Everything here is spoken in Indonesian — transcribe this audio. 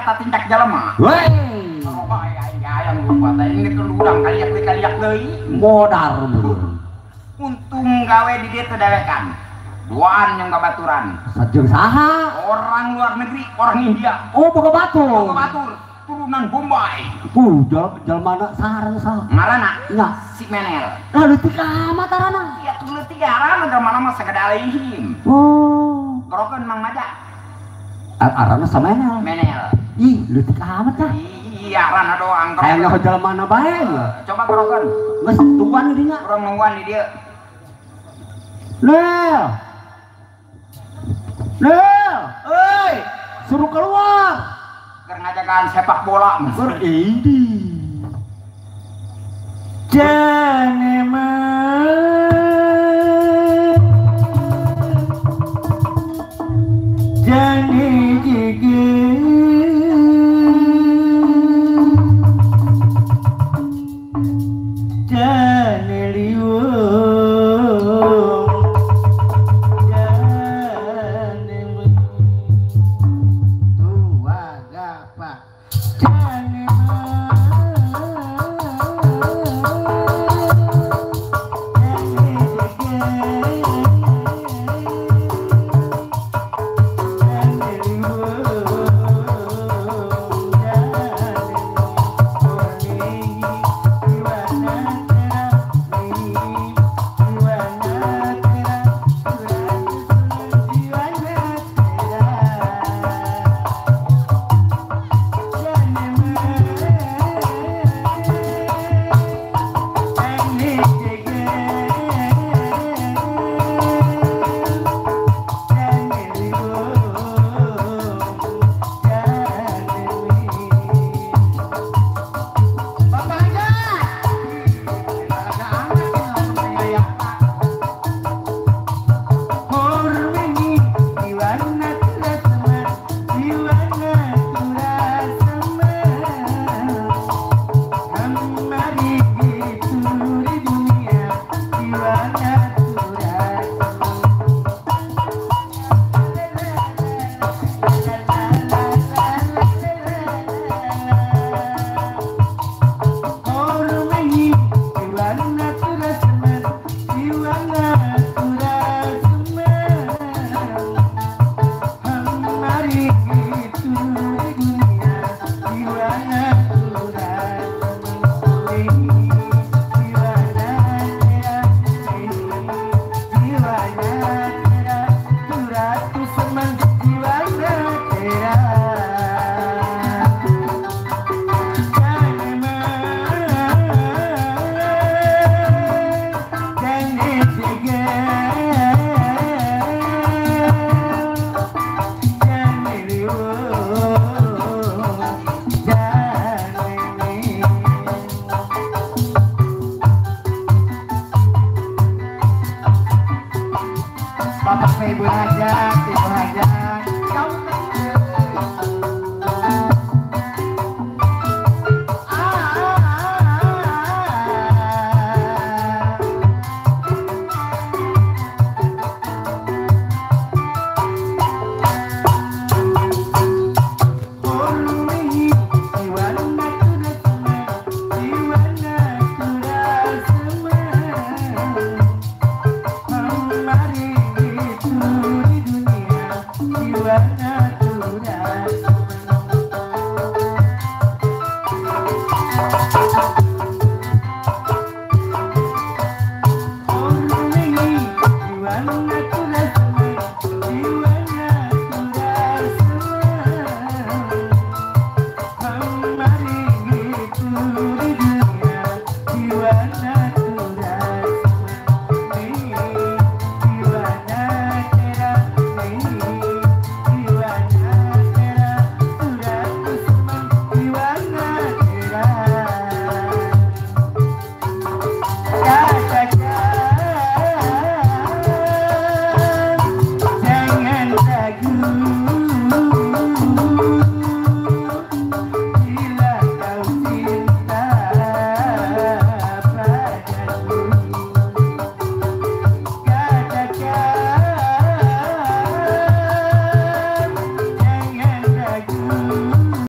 eta tingkak jelema. Weh. Oh yang lupa teh ini kendurang kaliak deui. Modar mun. Untung gawe di dieu teh dewekan. Duaan yang babaturan. Sajeng saha? Orang luar negeri, orang India. Oh, boga batur. Boga batur, turunan Bombay. Jelmana sareng saha? Ngaranna Nya si Menel. Lah leutik amat arana. Ya tuh leutik arana jelmana mah sagada alihim. Oh. Gorokeun Mang Maja. Arana samenel. Menel. Ih, leutik amat dah. Iya, arana doang. Kayaknya ke jelmana bae. Coba gorokeun. Geus tungguan di dinya. Urang nungguan di dieu. Lel. Lel, euy, suruh keluar. Keur ngajagaan sepak bola. Keur ini. Jane mah. Jane gigi. Jane liwung. Diwana